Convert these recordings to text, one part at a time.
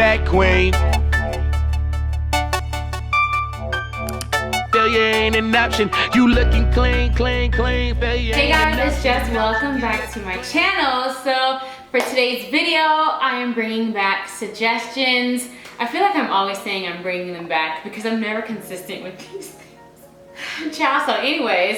black queen. Failure ain't an option. You looking clean, clean, clean. Failure Hey ain't an guys, it's option. Jess. Welcome back to my channel. So for today's video, I am bringing back suggestions. I feel like I'm always saying I'm bringing them back because I'm never consistent with these things. Ciao. So anyways,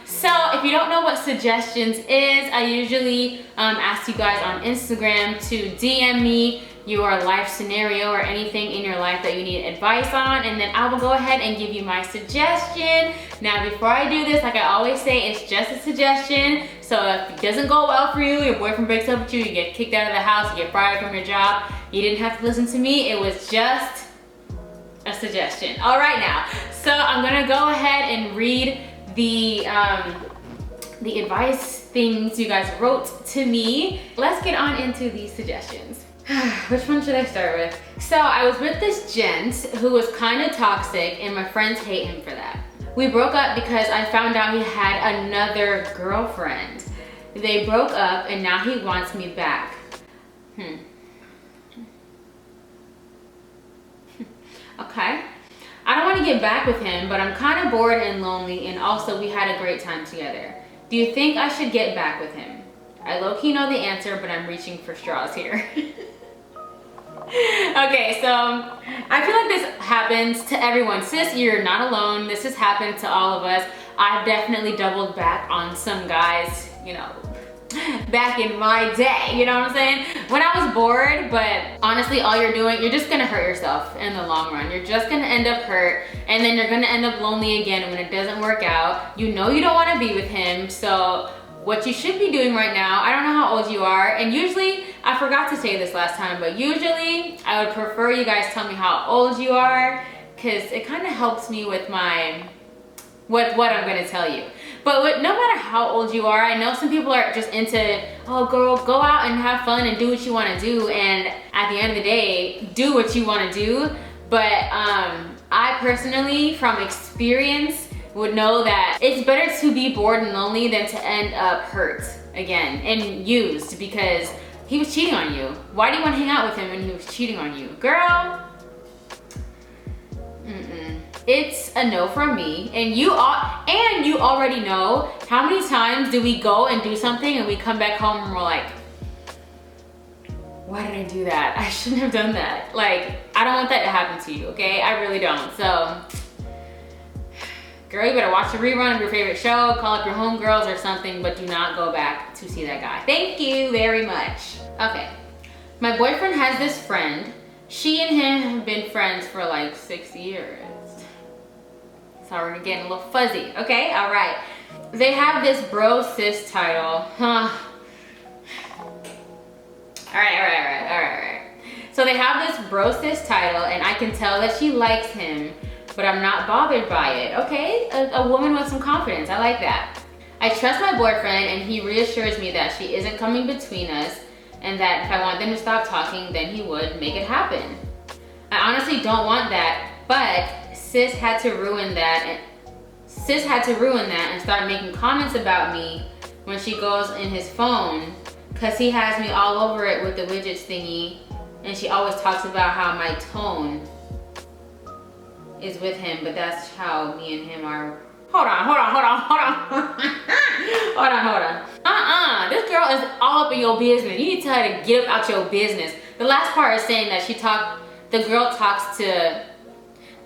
so if you don't know what suggestions is, I usually ask you guys on Instagram to DM me your life scenario or anything in your life that you need advice on, and then I will go ahead and give you my suggestion. Now before I do this, like I always say, it's just a suggestion. So if it doesn't go well for you, your boyfriend breaks up with you, you get kicked out of the house, you get fired from your job, you didn't have to listen to me. It was just a suggestion. All right now, so I'm gonna go ahead and read the advice things you guys wrote to me. Let's get on into these suggestions. Which one should I start with? So I was with this gent who was kind of toxic and my friends hate him for that. We broke up because I found out he had another girlfriend. They broke up and now he wants me back. Okay. I don't want to get back with him, but I'm kind of bored and lonely, and also we had a great time together. Do you think I should get back with him? I low-key know the answer, but I'm reaching for straws here. Okay, so I feel like this happens to everyone. Sis, you're not alone. This has happened to all of us. I've definitely doubled back on some guys, you know, back in my day, you know what I'm saying? When I was bored, but honestly, all you're doing, you're just gonna hurt yourself in the long run. You're just gonna end up hurt, and then you're gonna end up lonely again when it doesn't work out. You know you don't wanna be with him, so what you should be doing right now, I don't know how old you are, and usually, I forgot to say this last time, but usually I would prefer you guys tell me how old you are, because it kind of helps me with my, what I'm gonna tell you. But no matter how old you are, I know some people are just into, oh girl, go out and have fun and do what you wanna do, and at the end of the day, do what you wanna do. But I personally, from experience, would know that it's better to be bored and lonely than to end up hurt again and used because he was cheating on you. Why do you want to hang out with him when he was cheating on you? Girl, it's a no from me. And you already know how many times do we go and do something and we come back home and we're like, why did I do that? I shouldn't have done that. Like, I don't want that to happen to you, okay? I really don't. So girl, you better watch a rerun of your favorite show, call up your homegirls or something, but do not go back to see that guy. Thank you very much. Okay, my boyfriend has this friend. She and him have been friends for like 6 years. It's already getting a little fuzzy. Okay, all right. They have this bro sis title. Huh. All right. So they have this bro sis title, and I can tell that she likes him, but I'm not bothered by it. Okay, a woman with some confidence, I like that. I trust my boyfriend and he reassures me that she isn't coming between us and that if I want them to stop talking, then he would make it happen. I honestly don't want that, but sis had to ruin that and start making comments about me when she goes in his phone, cause he has me all over it with the widgets thingy, and she always talks about how my tone is with him, but that's how me and him are. Hold on. This girl is all up in your business. You need to tell her to get up out your business. The last part is saying that the girl talks to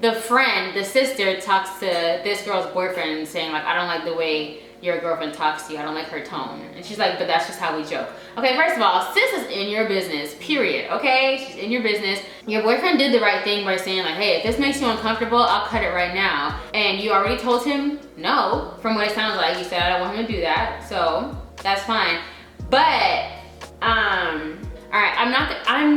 the friend, the sister talks to this girl's boyfriend saying like, I don't like the way your girlfriend talks to you. I don't like her tone. And she's like, but that's just how we joke. Okay, first of all, sis is in your business, period, okay? She's in your business. Your boyfriend did the right thing by saying like, hey, if this makes you uncomfortable, I'll cut it right now. And you already told him no, from what it sounds like. You said, I don't want him to do that, so that's fine. But, all right, I'm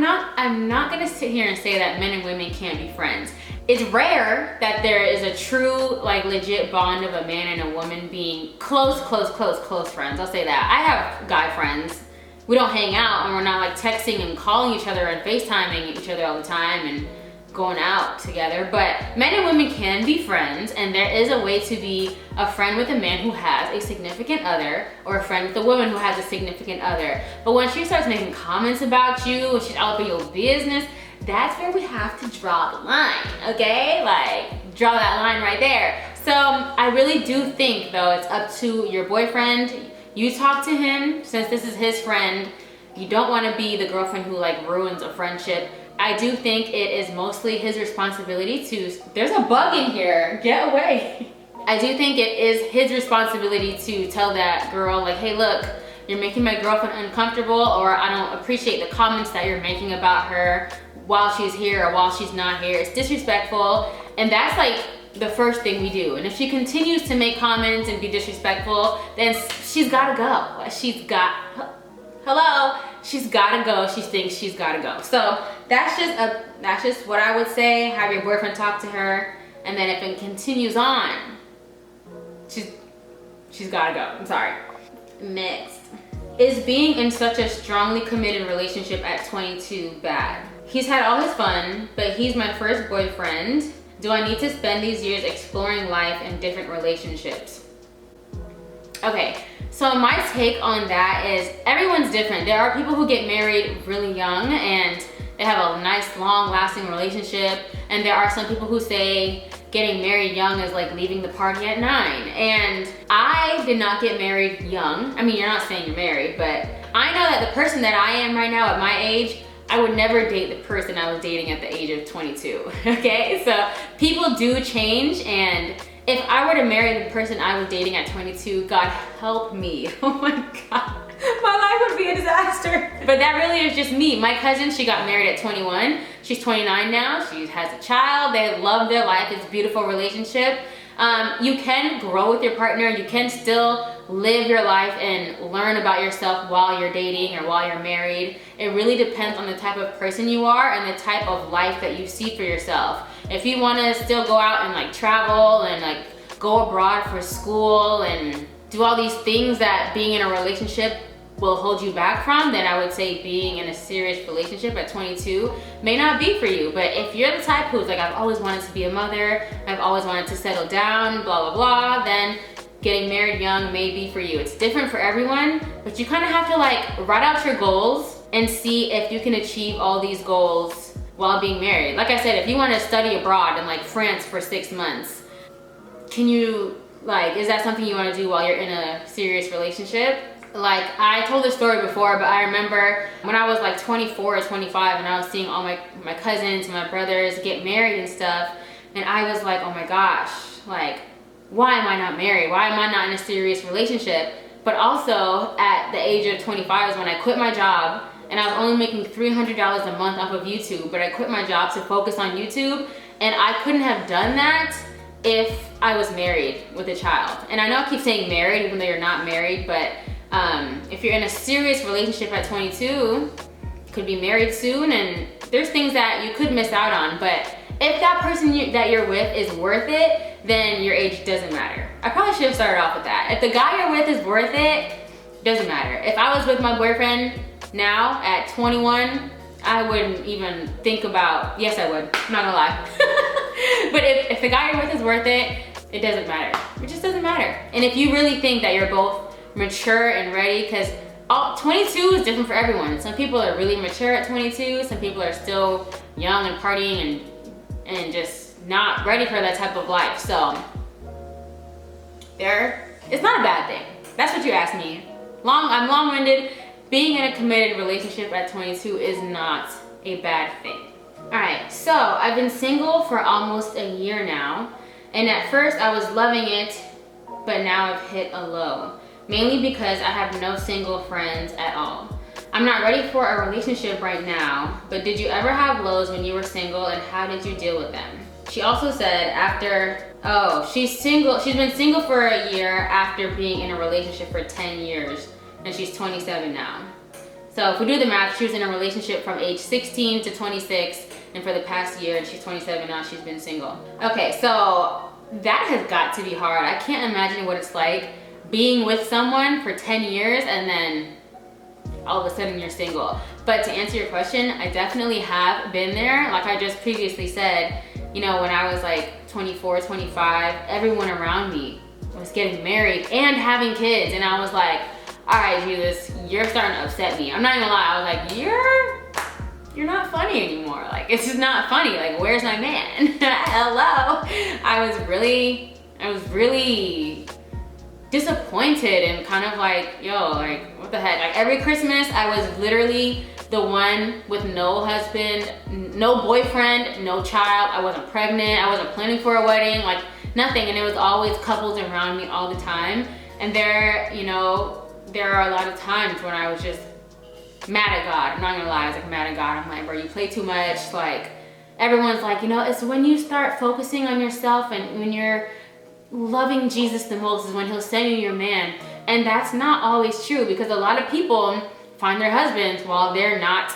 not gonna sit here and say that men and women can't be friends. It's rare that there is a true, like, legit bond of a man and a woman being close friends. I'll say that. I have guy friends. We don't hang out and we're not like texting and calling each other and FaceTiming each other all the time and going out together. But men and women can be friends, and there is a way to be a friend with a man who has a significant other, or a friend with a woman who has a significant other. But when she starts making comments about you, when she's out for your business, that's where we have to draw the line, okay? Like, draw that line right there. So I really do think though, it's up to your boyfriend. You talk to him, since this is his friend. You don't want to be the girlfriend who like ruins a friendship. I do think it is mostly his responsibility to, there's a bug in here, get away. I do think it is his responsibility to tell that girl like, hey look, you're making my girlfriend uncomfortable, or I don't appreciate the comments that you're making about her while she's here or while she's not here. It's disrespectful. And that's like the first thing we do. And if she continues to make comments and be disrespectful, then she's gotta go. She's gotta go. She thinks she's gotta go. So that's just what I would say. Have your boyfriend talk to her, and then if it continues on, she's gotta go. I'm sorry. Next. Is being in such a strongly committed relationship at 22 bad? He's had all his fun, but he's my first boyfriend. Do I need to spend these years exploring life in different relationships? Okay, so my take on that is everyone's different. There are people who get married really young and they have a nice long-lasting relationship, and there are some people who say getting married young is like leaving the party at 9. And I did not get married young. I mean, you're not saying you're married, but I know that the person that I am right now at my age, I would never date the person I was dating at the age of 22, okay? So people do change, and if I were to marry the person I was dating at 22, God help me, oh my God. My life would be a disaster. But that really is just me. My cousin, she got married at 21. She's 29 now. She has a child. They love their life. It's a beautiful relationship. You can grow with your partner. You can still live your life and learn about yourself while you're dating or while you're married. It really depends on the type of person you are and the type of life that you see for yourself. If you want to still go out and like travel and like go abroad for school and do all these things that being in a relationship will hold you back from, then I would say being in a serious relationship at 22 may not be for you. But if you're the type who's like, I've always wanted to be a mother, I've always wanted to settle down, blah, blah, blah, then getting married young may be for you. It's different for everyone, but you kind of have to like write out your goals and see if you can achieve all these goals while being married. Like I said, if you want to study abroad in like France for 6 months, can you, like, is that something you want to do while you're in a serious relationship? Like, I told this story before, but I remember when I was like 24 or 25 and I was seeing all my cousins, my brothers get married and stuff, and I was like, oh my gosh, like, why am I not married? Why am I not in a serious relationship? But also at the age of 25 is when I quit my job, and I was only making $300 a month off of YouTube, but I quit my job to focus on YouTube, and I couldn't have done that if I was married with a child. And I know I keep saying married even though you're not married, but if you're in a serious relationship at 22, you could be married soon, and there's things that you could miss out on. But if that person that you're with is worth it, then your age doesn't matter. I probably should have started off with that. If the guy you're with is worth it, doesn't matter. If I was with my boyfriend now at 21, I wouldn't even think about, yes I would, I'm not gonna lie. But if the guy you're with is worth it, it doesn't matter. It just doesn't matter. And if you really think that you're both mature and ready, because 22 is different for everyone. Some people are really mature at 22, some people are still young and partying and just not ready for that type of life. So it's not a bad thing. That's what you asked me. I'm long-winded. Being in a committed relationship at 22 is not a bad thing. All right, so I've been single for almost a year now, and at first I was loving it, but now I've hit a low. Mainly because I have no single friends at all. I'm not ready for a relationship right now, but did you ever have lows when you were single, and how did you deal with them? She also said she's been single for a year after being in a relationship for 10 years, and she's 27 now. So if we do the math, she was in a relationship from age 16 to 26, and for the past year, and she's 27 now, she's been single. Okay, so that has got to be hard. I can't imagine what it's like being with someone for 10 years and then all of a sudden you're single. But to answer your question, I definitely have been there. Like I just previously said, you know, when I was like 24, 25, everyone around me was getting married and having kids, and I was like, all right, Jesus, you're starting to upset me. I'm not gonna lie, I was like, you're not funny anymore. Like, it's just not funny. Like, where's my man? Hello. I was really disappointed and kind of like, yo, like, what the heck? Like, every Christmas, I was literally the one with no husband, no boyfriend, no child. I wasn't pregnant. I wasn't planning for a wedding, like nothing. And it was always couples around me all the time. And there, you know, there are a lot of times when I was just mad at God. I'm not gonna lie, I was like mad at God. I'm like, bro, you play too much. Like, everyone's like, you know, it's when you start focusing on yourself and when you're loving Jesus the most is when he'll send you your man. And that's not always true, because a lot of people find their husbands while they're not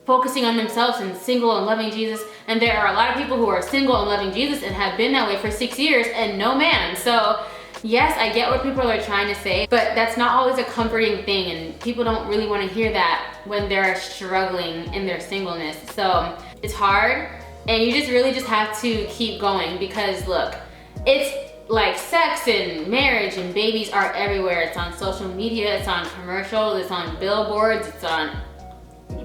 focusing on themselves and single and loving Jesus. And there are a lot of people who are single and loving Jesus and have been that way for 6 years and no man. So yes, I get what people are trying to say, but that's not always a comforting thing, and people don't really want to hear that when they're struggling in their singleness. So it's hard, and you just really just have to keep going, because look, it's like sex and marriage and babies are everywhere. It's on social media, it's on commercials, it's on billboards, it's on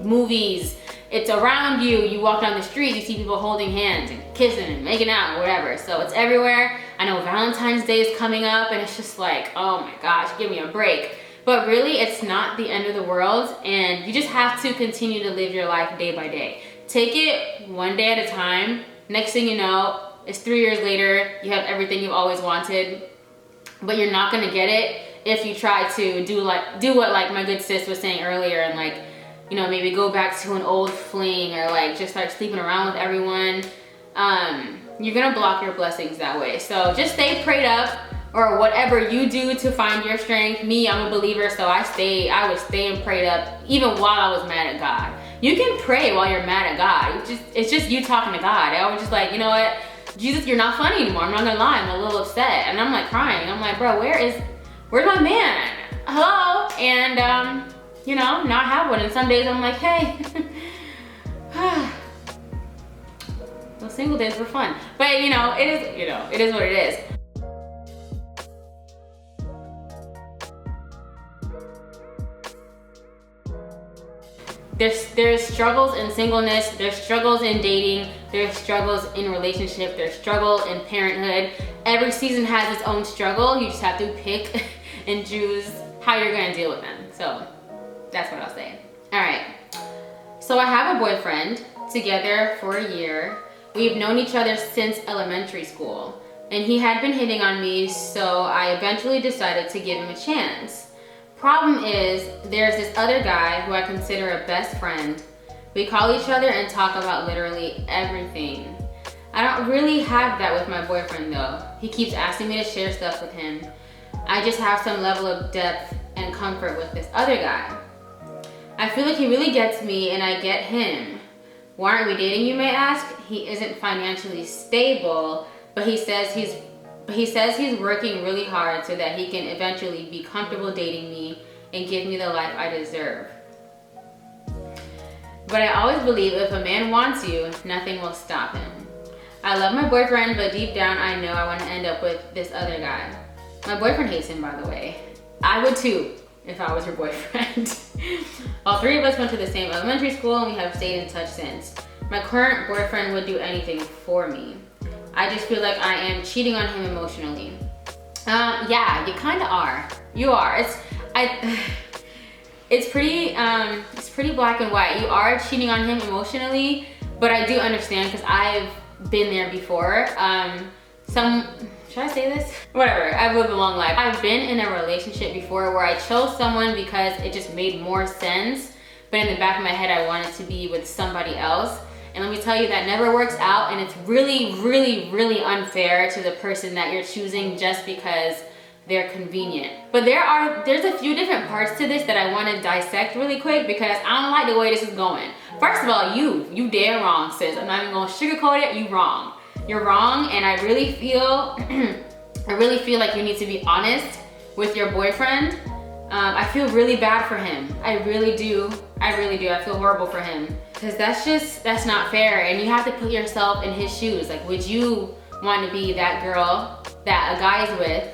movies, it's around you. You walk down the street, you see people holding hands and kissing and making out or whatever. So it's everywhere. I know Valentine's Day is coming up, and it's just like, oh my gosh, give me a break. But really, it's not the end of the world, and you just have to continue to live your life day by day. Take it one day at a time. Next thing you know, it's 3 years later, you have everything you've always wanted, but you're not gonna get it if you try to do what like my good sis was saying earlier, and like, you know, maybe go back to an old fling, or like just start sleeping around with everyone. You're gonna block your blessings that way. So just stay prayed up, or whatever you do to find your strength. Me, I'm a believer, so I was staying prayed up even while I was mad at God. You can pray while you're mad at God. It's just you talking to God. I was just like, you know what? Jesus, you're not funny anymore. I'm not gonna lie, I'm a little upset. And I'm like crying. I'm like, bro, where's my man? Hello? And you know, not have one. And some days I'm like, hey, those single days were fun. But you know, it is what it is. There's struggles in singleness, there's struggles in dating, there's struggles in relationship, there's struggle in parenthood. Every season has its own struggle. You just have to pick and choose how you're gonna deal with them. So that's what I'll say. All right, so I have a boyfriend, together for a year. We've known each other since elementary school, and he had been hitting on me, so I eventually decided to give him a chance. Problem is, there's this other guy who I consider a best friend. We call each other and talk about literally everything. I don't really have that with my boyfriend though. He keeps asking me to share stuff with him. I just have some level of depth and comfort with this other guy. I feel like he really gets me and I get him. Why aren't we dating, you may ask? He isn't financially stable, but he says he's working really hard so that he can eventually be comfortable dating me and give me the life I deserve. But I always believe if a man wants you, nothing will stop him. I love my boyfriend, but deep down I know I want to end up with this other guy. My boyfriend hates him, by the way. I would too, if I was your boyfriend. All three of us went to the same elementary school and we have stayed in touch since. My current boyfriend would do anything for me. I just feel like I am cheating on him emotionally. Yeah, you kind of are. You are. It's pretty black and white. You are cheating on him emotionally, but I do understand because I've been there before. Should I say this? Whatever, I've lived a long life. I've been in a relationship before where I chose someone because it just made more sense, but in the back of my head I wanted to be with somebody else. And let me tell you, that never works out, and it's really, really, really unfair to the person that you're choosing just because they're convenient. But there's a few different parts to this that I want to dissect really quick because I don't like the way this is going. First of all, you dead wrong, sis. I'm not even gonna sugarcoat it. You wrong. You're wrong, and I really feel like you need to be honest with your boyfriend. I feel really bad for him. I really do. I feel horrible for him because that's not fair, and you have to put yourself in his shoes. Like, would you want to be that girl that a guy's with,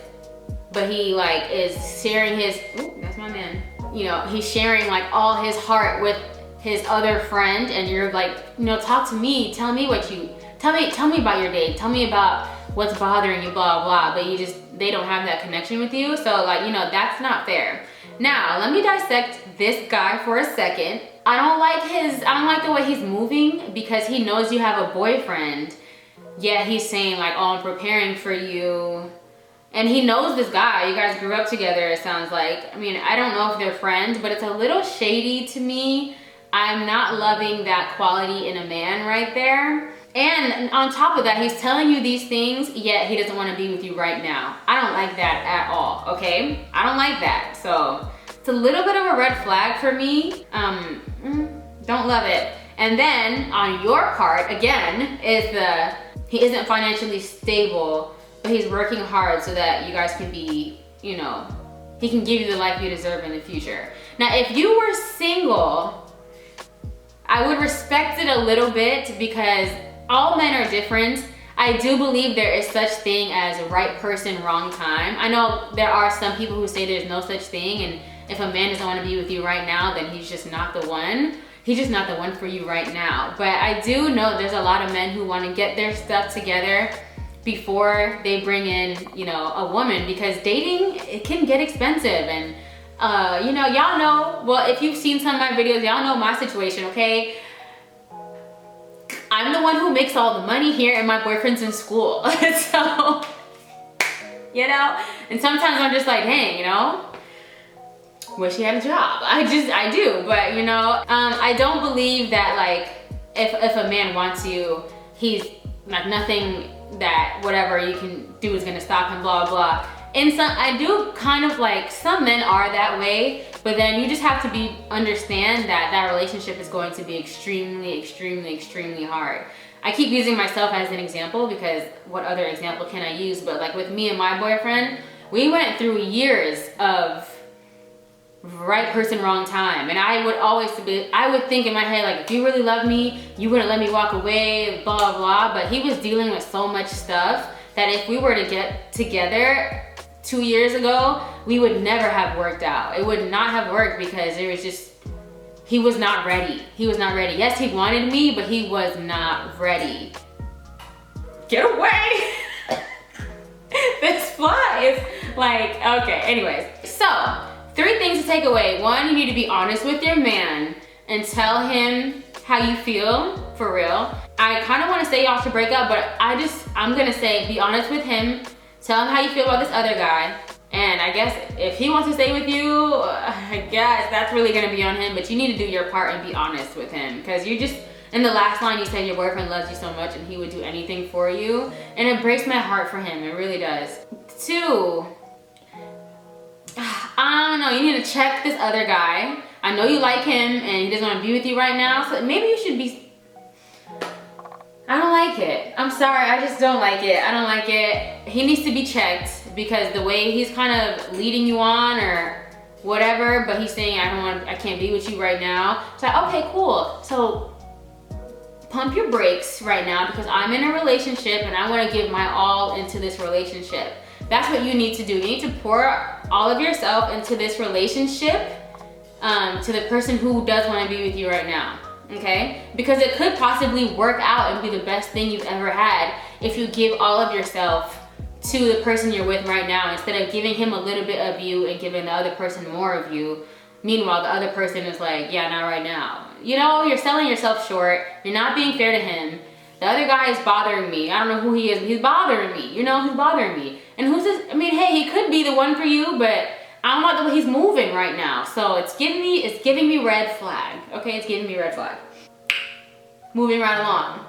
but he like is sharing his, ooh, that's my man. You know, he's sharing like all his heart with his other friend and you're like, you know, talk to me, tell me about your day, tell me about what's bothering you, blah, blah, but they don't have that connection with you. So like, you know, that's not fair. Now, let me dissect this guy for a second. I don't like the way he's moving because he knows you have a boyfriend. Yet he's saying like, oh, I'm preparing for you. And he knows this guy. You guys grew up together, it sounds like. I mean, I don't know if they're friends, but it's a little shady to me. I'm not loving that quality in a man right there. And on top of that, he's telling you these things, yet he doesn't want to be with you right now. I don't like that at all, okay? I don't like that. So it's a little bit of a red flag for me. Don't love it. And then on your part, again, is he isn't financially stable, but he's working hard so that you guys can be, you know, he can give you the life you deserve in the future. Now, if you were single, I would respect it a little bit because all men are different. I do believe there is such thing as right person, wrong time. I know there are some people who say there's no such thing, and if a man doesn't want to be with you right now, then he's just not the one. He's just not the one for you right now. But I do know there's a lot of men who want to get their stuff together before they bring in, you know, a woman, because dating, it can get expensive. And you know, y'all know, well, if you've seen some of my videos, y'all know my situation, okay? I'm the one who makes all the money here and my boyfriend's in school. So, you know, and sometimes I'm just like, hey, you know, wish he had a job. I do, but you know, I don't believe that like, if a man wants you, he's like nothing that whatever you can do is gonna stop him, blah, blah. And I do kind of like, some men are that way, but then you just have to understand that that relationship is going to be extremely, extremely, extremely hard. I keep using myself as an example because what other example can I use? But like with me and my boyfriend, we went through years of right person, wrong time. And I would think in my head, like, if you really love me, you wouldn't let me walk away, blah, blah. But he was dealing with so much stuff that if we were to get together 2 years ago, we would never have worked out. It would not have worked because it was just, he was not ready. He was not ready. Yes, he wanted me, but he was not ready. Get away! This fly is like, okay, anyways. So, 3 things to take away. 1, you need to be honest with your man and tell him how you feel, for real. I kind of want to say y'all should break up, but I'm gonna say be honest with him. Tell him how you feel about this other guy. And I guess if he wants to stay with you, I guess that's really gonna be on him, but you need to do your part and be honest with him. Because you just, in the last line you said your boyfriend loves you so much and he would do anything for you. And it breaks my heart for him, it really does. 2, I don't know, you need to check this other guy. I know you like him and he doesn't want to be with you right now, so maybe you should be, I don't like it. I'm sorry, I just don't like it. I don't like it. He needs to be checked because the way he's kind of leading you on or whatever, but he's saying I can't be with you right now. So okay, cool. So pump your brakes right now because I'm in a relationship and I want to give my all into this relationship. That's what you need to do. You need to pour all of yourself into this relationship to the person who does want to be with you right now. Okay? Because it could possibly work out and be the best thing you've ever had if you give all of yourself to the person you're with right now instead of giving him a little bit of you and giving the other person more of you. Meanwhile, the other person is like, yeah, not right now. You know, you're selling yourself short. You're not being fair to him. The other guy is bothering me. I don't know who he is, but he's bothering me. You know, he's bothering me. And who's this? I mean, hey, he could be the one for you, but I don't like the way he's moving right now. So it's giving me red flag. Okay, it's giving me red flag. Moving right along.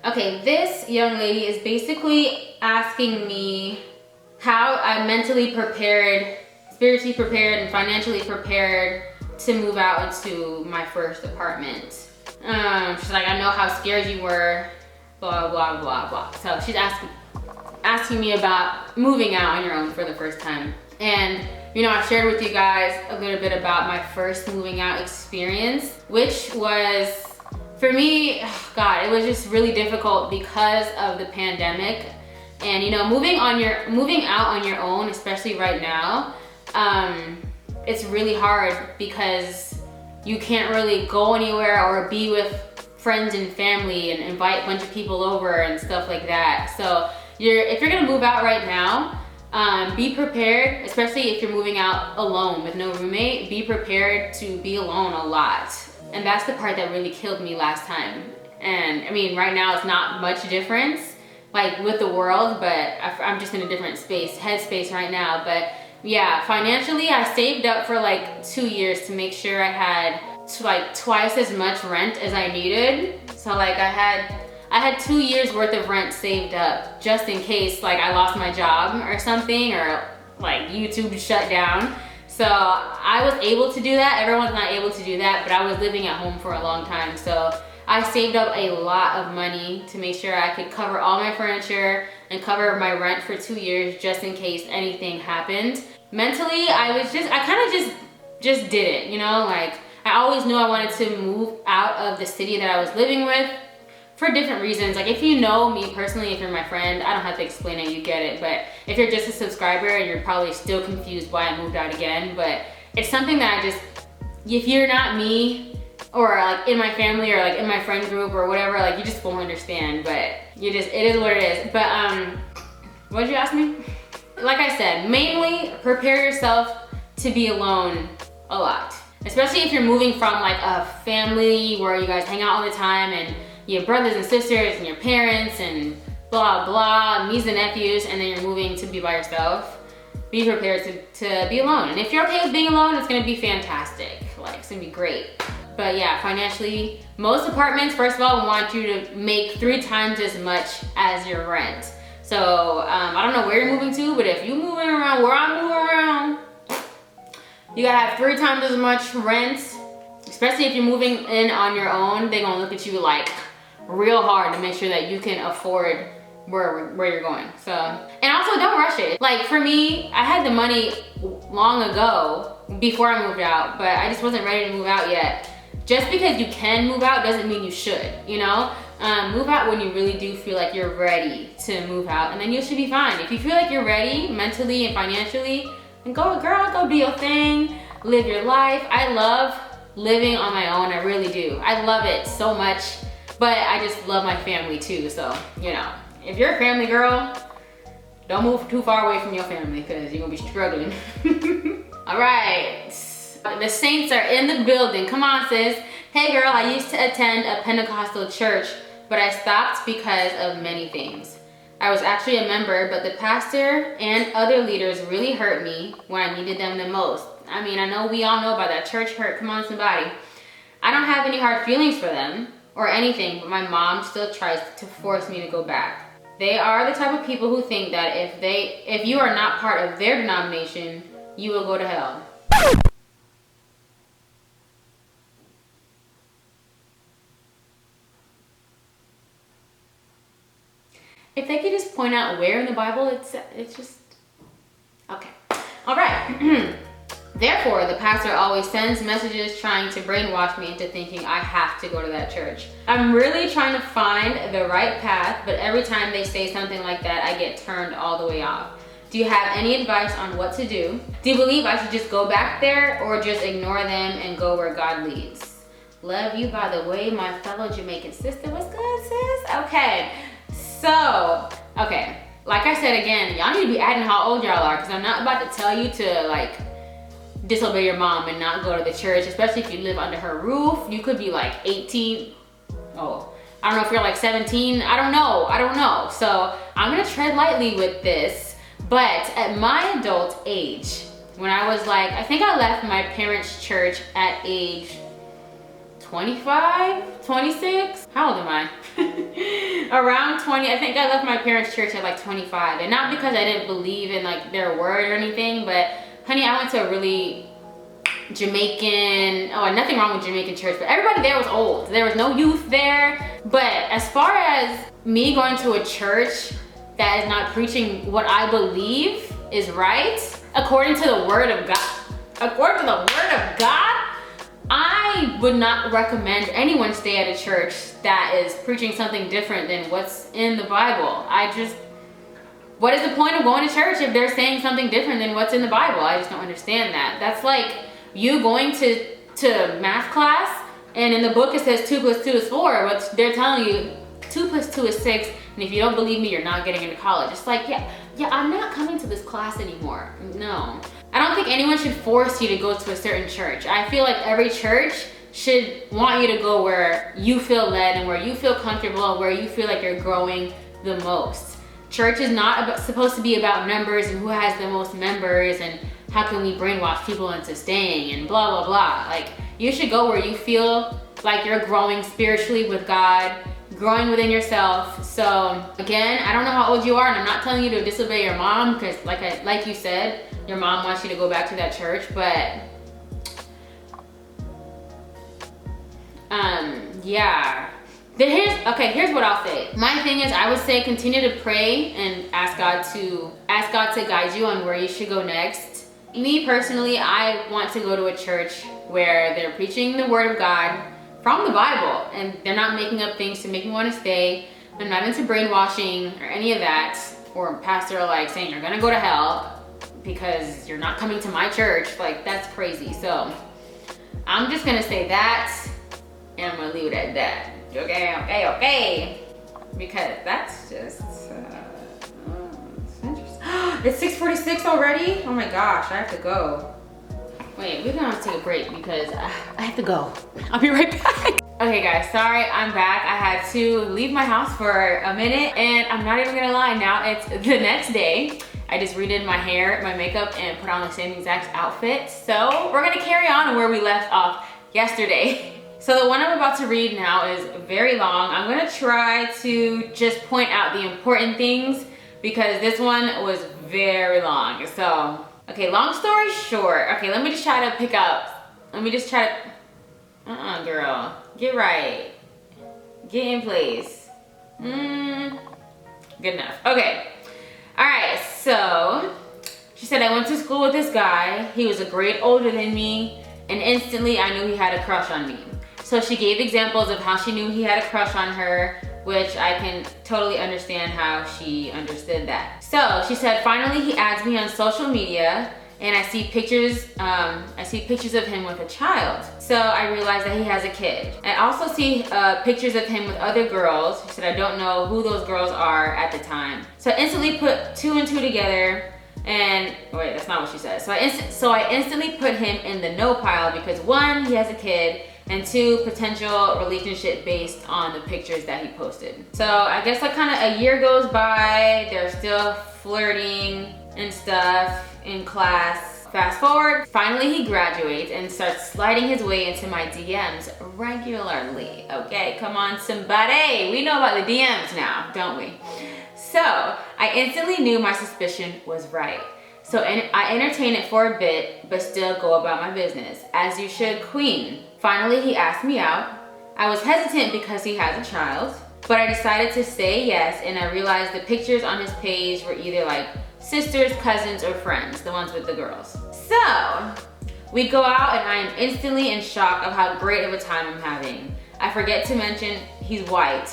Okay, this young lady is basically asking me how I'm mentally prepared, spiritually prepared, and financially prepared to move out into my first apartment. She's like, I know how scared you were, blah, blah, blah, blah. So she's asking me about moving out on your own for the first time. And you know, I've shared with you guys a little bit about my first moving out experience, which was, for me, God, it was just really difficult because of the pandemic. And you know, moving out on your own, especially right now, it's really hard because you can't really go anywhere or be with friends and family and invite a bunch of people over and stuff like that. So if you're gonna move out right now, be prepared, especially if you're moving out alone with no roommate, be prepared to be alone a lot. And that's the part that really killed me last time. And I mean, right now it's not much difference like with the world, but I'm just in a different headspace right now. But yeah, financially, I saved up for like 2 years to make sure I had like twice as much rent as I needed. So like I had 2 years worth of rent saved up just in case like I lost my job or something, or like YouTube shut down. So I was able to do that. Everyone's not able to do that, but I was living at home for a long time. So I saved up a lot of money to make sure I could cover all my furniture and cover my rent for 2 years just in case anything happened. Mentally, I kind of just did it, you know? Like, I always knew I wanted to move out of the city that I was living with for different reasons. Like, if you know me personally, if you're my friend, I don't have to explain it, you get it. But if you're just a subscriber, you're probably still confused why I moved out again. But it's something that if you're not me, or like in my family or like in my friend group or whatever, like you just won't understand. But it is what it is. But what did you ask me? Like I said, mainly prepare yourself to be alone a lot. Especially if you're moving from like a family where you guys hang out all the time and you have brothers and sisters and your parents and blah blah, nieces and nephews, and then you're moving to be by yourself. Be prepared to be alone. And if you're okay with being alone, it's gonna be fantastic. Like, it's gonna be great. But yeah, financially, most apartments, first of all, want you to make 3 times as much as your rent. So I don't know where you're moving to, but if you're moving around where I'm moving around, you gotta have 3 times as much rent. Especially if you're moving in on your own, they're gonna look at you like real hard to make sure that you can afford where you're going. So, and also don't rush it. Like for me, I had the money long ago before I moved out, but I just wasn't ready to move out yet. Just because you can move out doesn't mean you should, you know? Move out when you really do feel like you're ready to move out, and then you should be fine. If you feel like you're ready mentally and financially, then go do your thing, live your life. I love living on my own, I really do. I love it so much, but I just love my family too, so, you know. If you're a family girl, don't move too far away from your family because you're gonna be struggling. All right. The saints are in the building. Come on, sis. Hey girl, I used to attend a Pentecostal church, but I stopped because of many things. I was actually a member, but the pastor and other leaders really hurt me when I needed them the most. I mean, I know we all know about that church hurt. Come on, somebody. I don't have any hard feelings for them or anything, but my mom still tries to force me to go back. They are the type of people who think that if you are not part of their denomination, you will go to hell. If they could just point out where in the Bible it's just, okay. All right. Therefore, the pastor always sends messages trying to brainwash me into thinking I have to go to that church. I'm really trying to find the right path, but every time they say something like that, I get turned all the way off. Do you have any advice on what to do? Do you believe I should just go back there or just ignore them and go where God leads? Love you, by the way, my fellow Jamaican sister. What's good, sis? Okay. So, okay, like I said again, y'all need to be adding how old y'all are, because I'm not about to tell you to like disobey your mom and not go to the church, especially if you live under her roof. You could be like 18. Oh, I don't know if you're like 17. I don't know. So I'm gonna tread lightly with this, but at my adult age, when I was like, I think I left my parents' church at age 25, 26? How old am I? Around 20. I think I left my parents' church at like 25. And not because I didn't believe in like their word or anything, but honey, I went to a really Jamaican, nothing wrong with Jamaican church, but everybody there was old. There was no youth there. But as far as me going to a church that is not preaching what I believe is right, according to the word of God, I would not recommend anyone stay at a church that is preaching something different than what's in the Bible. What is the point of going to church if they're saying something different than what's in the Bible? I just don't understand that. That's like you going to to math class, and in the book it says 2 + 2 is 4, but they're telling you 2 + 2 is 6, and if you don't believe me, you're not getting into college. It's like, yeah, I'm not coming to this class anymore. No. I don't think anyone should force you to go to a certain church. I feel like every church should want you to go where you feel led and where you feel comfortable and where you feel like you're growing the most. Church is not supposed to be about numbers and who has the most members and how can we brainwash people into staying and blah, blah, blah. Like, you should go where you feel like you're growing spiritually with God, growing within yourself. So again, I don't know how old you are, and I'm not telling you to disobey your mom, because like you said, your mom wants you to go back to that church, but yeah. Here's what I'll say. My thing is, I would say continue to pray and ask God to guide you on where you should go next. Me personally, I want to go to a church where they're preaching the word of God from the Bible and they're not making up things to make me want to stay. I'm not into brainwashing or any of that, or pastor like saying you're gonna go to hell because you're not coming to my church. Like, that's crazy. So I'm just gonna say that, and I'm gonna leave it at that. Okay. Because that's just, it's interesting. It's 6:46 already? Oh my gosh, I have to go. Wait, we're gonna have to take a break because I have to go. I'll be right back. Okay guys, sorry, I'm back. I had to leave my house for a minute, and I'm not even gonna lie, now it's the next day. I just redid my hair, my makeup, and put on the same exact outfit. So we're gonna carry on where we left off yesterday. So the one I'm about to read now is very long. I'm gonna try to just point out the important things because this one was very long. So, okay, long story short. Okay, let me just try to pick up. Girl, get right. Get in place. Good enough. Okay. All right, so she said, I went to school with this guy. He was a grade older than me, and instantly I knew he had a crush on me. So she gave examples of how she knew he had a crush on her, which I can totally understand how she understood that. So she said, finally he adds me on social media, and I see pictures of him with a child. So I realized that he has a kid. I also see pictures of him with other girls. She said, I don't know who those girls are at the time. So I instantly put 2 and 2 together, and wait, that's not what she said. So I instantly put him in the no pile because 1, he has a kid, and 2, potential relationship based on the pictures that he posted. So I guess like kind of a year goes by, they're still flirting and stuff in class. Fast forward, finally he graduates and starts sliding his way into my DMs regularly. Okay, come on somebody. We know about the DMs now, don't we? So I instantly knew my suspicion was right. So I entertain it for a bit, but still go about my business. As you should, queen. Finally, he asked me out. I was hesitant because he has a child, but I decided to say yes, and I realized the pictures on his page were either like sisters, cousins, or friends, the ones with the girls. So we go out and I am instantly in shock of how great of a time I'm having. I forget to mention he's white.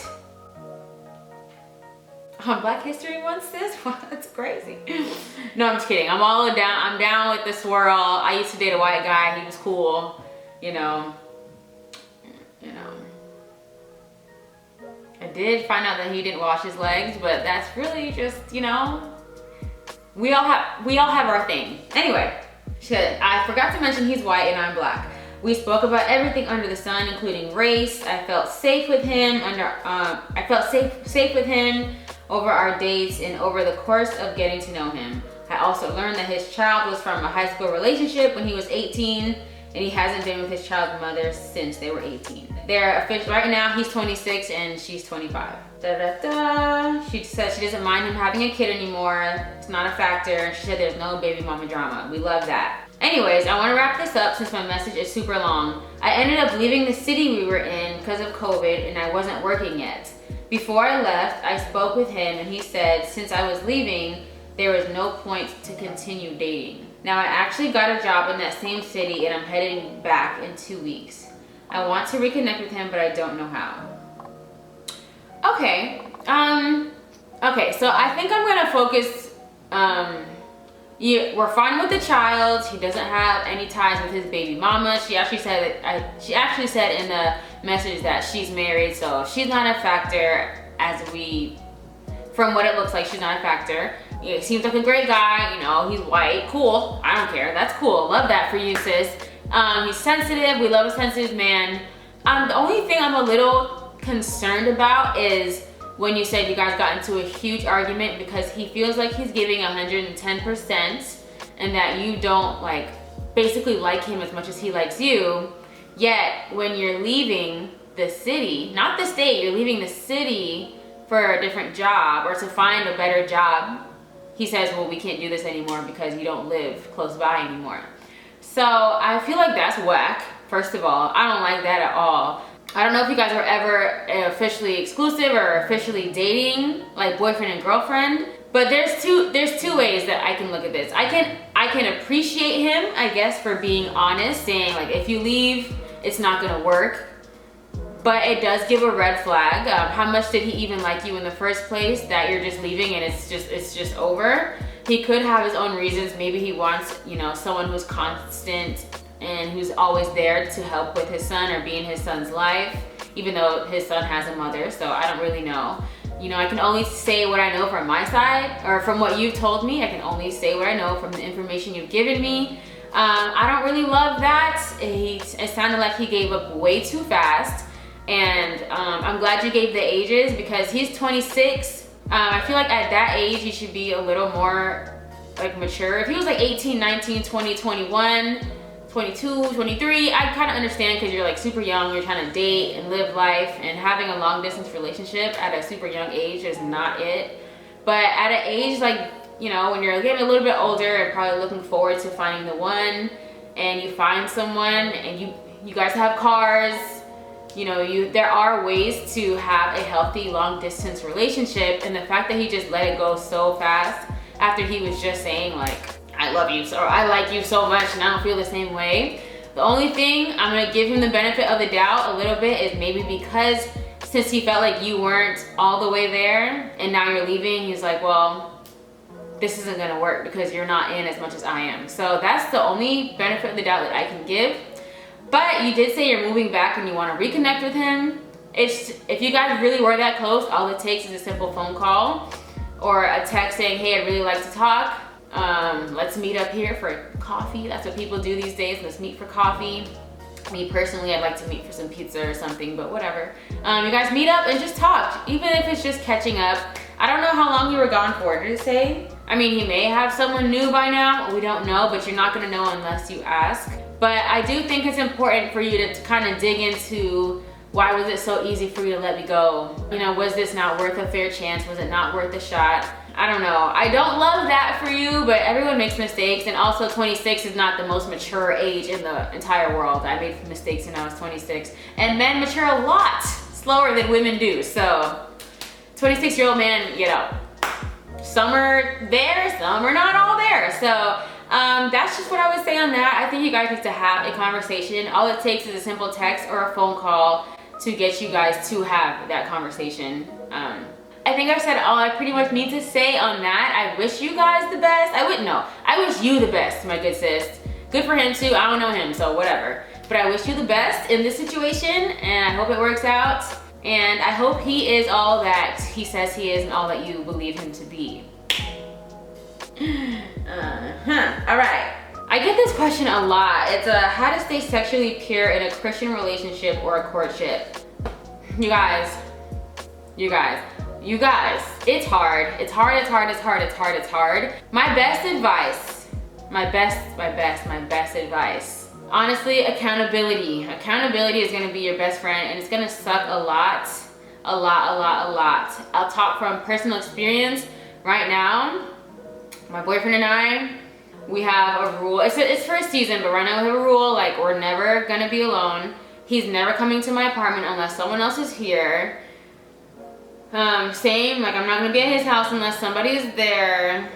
On Black History Month, sis? That's crazy. No, I'm just kidding. I'm down with the swirl. I used to date a white guy. He was cool. You know. I did find out that he didn't wash his legs, but that's really just, you know, we all have our thing. Anyway, I forgot to mention he's white and I'm black. We spoke about everything under the sun, including race. I felt safe with him safe with him over our dates and over the course of getting to know him. I also learned that his child was from a high school relationship when he was 18, and he hasn't been with his child's mother since they were 18. They're official right now. He's 26 and she's 25. She said she doesn't mind him having a kid anymore. It's not a factor. She said there's no baby mama drama. We love that. Anyways, I want to wrap this up since my message is super long. I ended up leaving the city we were in because of COVID, and I wasn't working yet. Before I left, I spoke with him and he said since I was leaving, there was no point to continue dating. Now I actually got a job in that same city and I'm heading back in 2 weeks. I want to reconnect with him, but I don't know how. Okay, okay, so I think I'm gonna focus, we're fine with the child. He doesn't have any ties with his baby mama. She actually said in the message that she's married, so she's not a factor. From what it looks like, she's not a factor. He seems like a great guy, you know, he's white, cool, I don't care, that's cool, love that for you, sis. He's sensitive, we love a sensitive man. The only thing I'm a little concerned about is when you said you guys got into a huge argument because he feels like he's giving 110% and that you don't basically like him as much as he likes you, yet when you're leaving the city, not the state, you're leaving the city for a different job or to find a better job, he says, well, we can't do this anymore because you don't live close by anymore. So I feel like that's whack, first of all. I don't like that at all. I don't know if you guys were ever officially exclusive or officially dating, like boyfriend and girlfriend, but there's two ways that I can look at this. I can appreciate him, I guess, for being honest, saying like, if you leave, it's not gonna work. But it does give a red flag. How much did he even like you in the first place that you're just leaving and it's just over? He could have his own reasons. Maybe he wants, you know, someone who's constant and who's always there to help with his son or be in his son's life, even though his son has a mother, so I don't really know. You know, I can only say what I know from my side, or from what you've told me. I can only say what I know from the information you've given me. I don't really love that. It sounded like he gave up way too fast. And I'm glad you gave the ages because he's 26. I feel like at that age, he should be a little more like mature. If he was like 18, 19, 20, 21, 22, 23, I kind of understand because you're like super young, you're trying to date and live life, and having a long distance relationship at a super young age is not it. But at an age like, you know, when you're getting a little bit older and probably looking forward to finding the one, and you find someone and you guys have cars, you know, there are ways to have a healthy long distance relationship, and the fact that he just let it go so fast after he was just saying like, I love you, or I like you so much and I don't feel the same way. The only thing I'm gonna give him the benefit of the doubt a little bit is maybe because since he felt like you weren't all the way there and now you're leaving, he's like, well, this isn't gonna work because you're not in as much as I am. So that's the only benefit of the doubt that I can give. But you did say you're moving back and you want to reconnect with him. If you guys really were that close, all it takes is a simple phone call or a text saying, hey, I'd really like to talk. Let's meet up here for coffee. That's what people do these days. Let's meet for coffee. Me personally, I'd like to meet for some pizza or something, but whatever. You guys meet up and just talk, even if it's just catching up. I don't know how long you were gone for. Did it say? I mean, he may have someone new by now. We don't know, but you're not gonna know unless you ask. But I do think it's important for you to kind of dig into why was it so easy for you to let me go? You know, was this not worth a fair chance? Was it not worth a shot? I don't know. I don't love that for you, but everyone makes mistakes, and also 26 is not the most mature age in the entire world. I made mistakes when I was 26, and men mature a lot slower than women do. So 26-year-old man, you know, some are there, some are not all there. So that's just what I would say on that. I think you guys need to have a conversation. All it takes is a simple text or a phone call to get you guys to have that conversation. I think I've said all I pretty much need to say on that. I wish you guys the best. I wish you the best, my good sis. Good for him too. I don't know him, so whatever. But I wish you the best in this situation, and I hope it works out. And I hope he is all that he says he is and all that you believe him to be. All right. I get this question a lot. It's how to stay sexually pure in a Christian relationship or a courtship. You guys, it's hard. It's hard. My best advice, honestly, accountability. Accountability is gonna be your best friend, and it's gonna suck a lot. I'll talk from personal experience right now. My boyfriend and I, we have a rule. It's for a season, but right now we have a rule, like we're never gonna be alone. He's never coming to my apartment unless someone else is here. Same, like I'm not gonna be at his house unless somebody is there.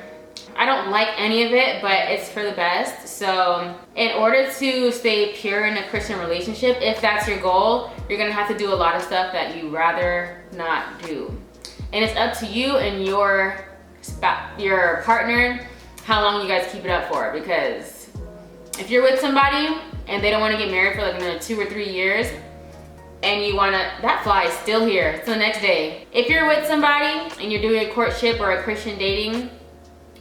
I don't like any of it, but it's for the best. So in order to stay pure in a Christian relationship, if that's your goal, you're gonna have to do a lot of stuff that you rather not do. And it's up to you and your partner how long you guys keep it up for, because if you're with somebody and they don't want to get married for like another 2 or 3 years, and you wanna, that fly is still here, it's the next day. If you're with somebody and you're doing a courtship or a Christian dating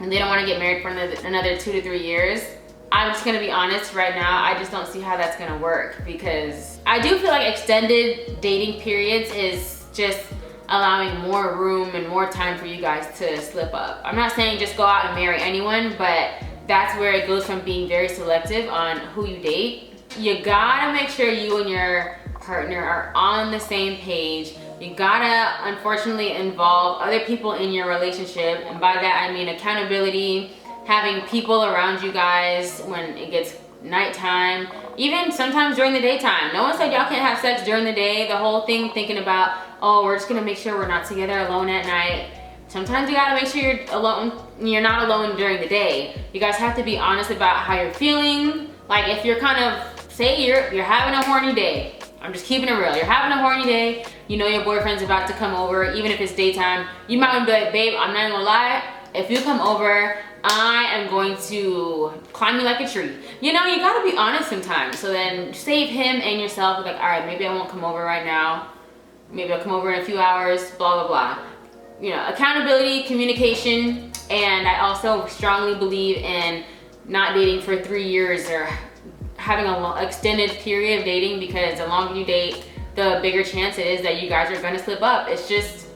and they don't want to get married for another 2 to 3 years, I'm just gonna be honest right now, I just don't see how that's gonna work, because I do feel like extended dating periods is just allowing more room and more time for you guys to slip up. I'm not saying just go out and marry anyone, but that's where it goes from being very selective on who you date. You gotta make sure you and your partner are on the same page. You gotta, unfortunately, involve other people in your relationship, and by that I mean accountability, having people around you guys when it gets nighttime, even sometimes during the daytime. No one said y'all can't have sex during the day. The whole thing thinking about, oh, we're just gonna make sure we're not together alone at night. Sometimes you gotta make sure you're alone, you're not alone during the day. You guys have to be honest about how you're feeling. Like if you're kind of, say you're having a horny day. I'm just keeping it real. You're having a horny day. You know your boyfriend's about to come over, even if it's daytime. You might be like, babe, I'm not gonna lie. If you come over, I am going to climb you like a tree. You know, you gotta be honest sometimes. So then save him and yourself. Like, all right, maybe I won't come over right now. Maybe I'll come over in a few hours, blah, blah, blah. You know, accountability, communication, and I also strongly believe in not dating for 3 years or having an extended period of dating, because the longer you date, the bigger chance it is that you guys are gonna slip up. It's just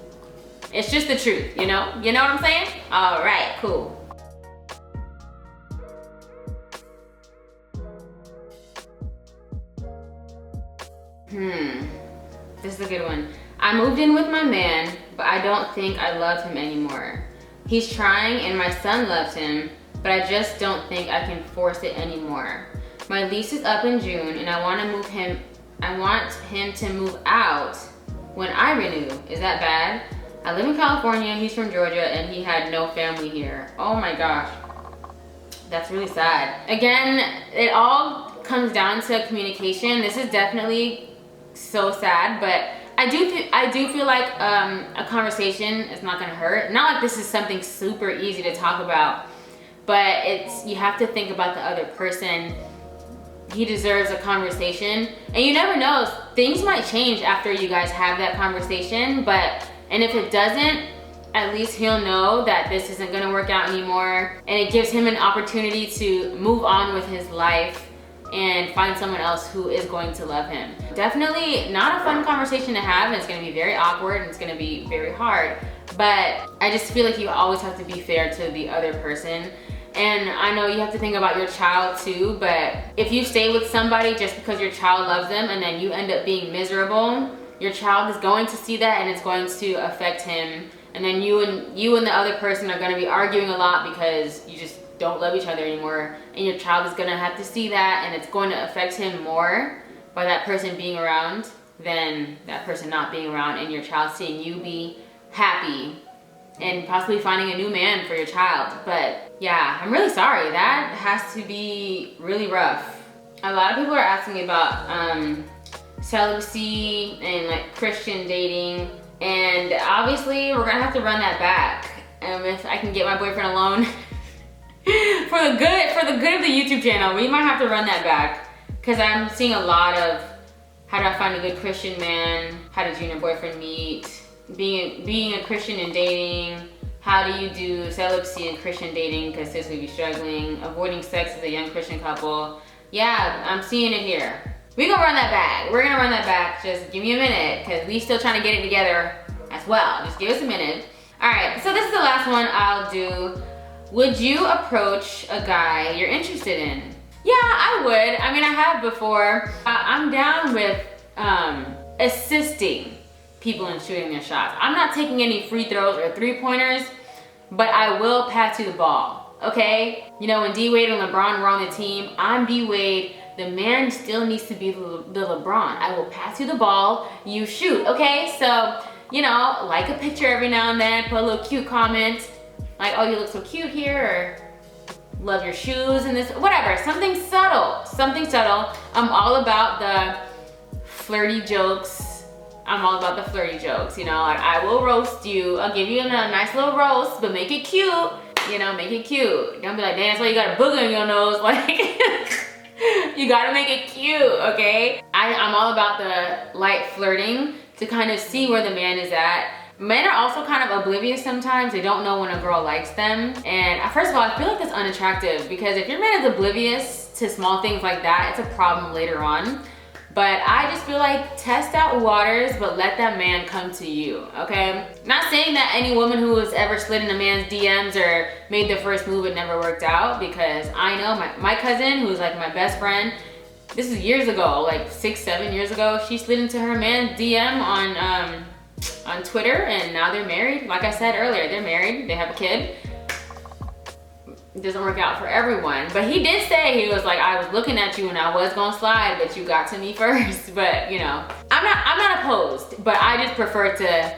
the truth, you know? You know what I'm saying? All right, cool. This is a good one. I moved in with my man, but I don't think I love him anymore. He's trying and my son loves him, but I just don't think I can force it anymore. My lease is up in June and I want him to move out when I renew. Is that bad? I live in California, he's from Georgia, and he had no family here. Oh my gosh, that's really sad. Again, it all comes down to communication. This is definitely so sad, but I do feel like a conversation is not gonna hurt. Not like this is something super easy to talk about, but you have to think about the other person. He deserves a conversation, and you never know, things might change after you guys have that conversation, and if it doesn't, at least he'll know that this isn't gonna work out anymore, and it gives him an opportunity to move on with his life and find someone else who is going to love him. Definitely not a fun conversation to have, and it's gonna be very awkward and it's gonna be very hard, but I just feel like you always have to be fair to the other person. And I know you have to think about your child too, but if you stay with somebody just because your child loves them and then you end up being miserable, your child is going to see that and it's going to affect him. And then you and the other person are gonna be arguing a lot because you just don't love each other anymore. And your child is gonna have to see that, and it's going to affect him more by that person being around than that person not being around, and your child seeing you be happy and possibly finding a new man for your child. But yeah, I'm really sorry. That has to be really rough. A lot of people are asking me about celibacy and like Christian dating, and obviously we're gonna have to run that back. If I can get my boyfriend alone for the good of the YouTube channel, we might have to run that back, because I'm seeing a lot of how do I find a good Christian man, how did you and your boyfriend meet, being a Christian and dating, how do you do celibacy and Christian dating because sis would be struggling, avoiding sex as a young Christian couple. Yeah, I'm seeing it here. We're gonna run that back. We're gonna run that back. Just give me a minute, because we still trying to get it together as well. Just give us a minute. All right, so this is the last one I'll do. Would you approach a guy you're interested in? Yeah, I would. I mean, I have before. I'm down with assisting people in shooting their shots. I'm not taking any free throws or 3-pointers, but I will pass you the ball, okay? You know, when D-Wade and LeBron were on the team, I'm D-Wade. The man still needs to be the LeBron. I will pass you the ball, you shoot, okay? So, you know, like a picture every now and then, put a little cute comment, like, oh, you look so cute here, or love your shoes and this, whatever, something subtle, something subtle. I'm all about the flirty jokes. I'm all about the flirty jokes, you know, like I will roast you. I'll give you a nice little roast, but make it cute. You know, make it cute. Don't be like, damn, that's why you got a booger in your nose. Like, you gotta make it cute, okay? I'm all about the light flirting to kind of see where the man is at. Men are also kind of oblivious sometimes. They don't know when a girl likes them. And first of all, I feel like that's unattractive, because if your man is oblivious to small things like that, it's a problem later on. But I just feel like test out waters, but let that man come to you, okay? Not saying that any woman who has ever slid in a man's DMs or made the first move, it never worked out, because I know my cousin, who's like my best friend, this is years ago, like 6-7 years ago, she slid into her man's DM on Twitter, and now they're married. Like I said earlier, they're married, they have a kid. It doesn't work out for everyone, but he did say, he was like, I was looking at you and I was gonna slide, but you got to me first. But you know, I'm not opposed, but I just prefer to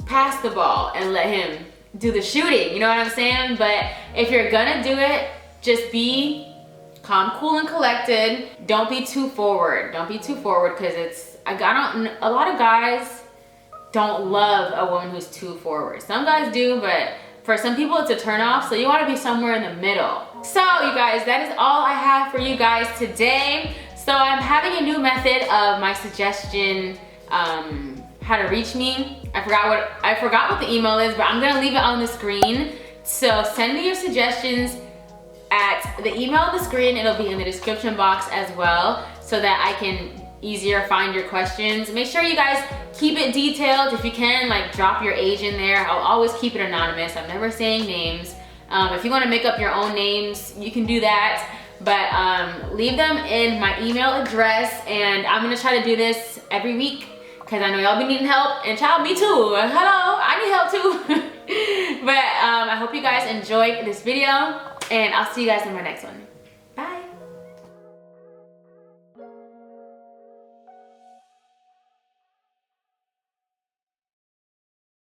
pass the ball and let him do the shooting, you know what I'm saying? But if you're gonna do it, just be calm, cool, and collected. Don't be too forward. Don't be too forward, because a lot of guys don't love a woman who's too forward. Some guys do, but for some people it's a turn off, so you want to be somewhere in the middle. So you guys, that is all I have for you guys today. So I'm having a new method of my suggestion, how to reach me. I forgot what the email is, but I'm gonna leave it on the screen. So send me your suggestions at the email on the screen. It'll be in the description box as well, so that I can easier find your questions. Make sure you guys keep it detailed. If you can, like, drop your age in there. I'll always keep it anonymous. I'm never saying names. If you want to make up your own names, you can do that, but leave them in my email address, and I'm gonna try to do this every week, because I know y'all be needing help, and child, me too. Hello, I need help too. But I hope you guys enjoyed this video, and I'll see you guys in my next one.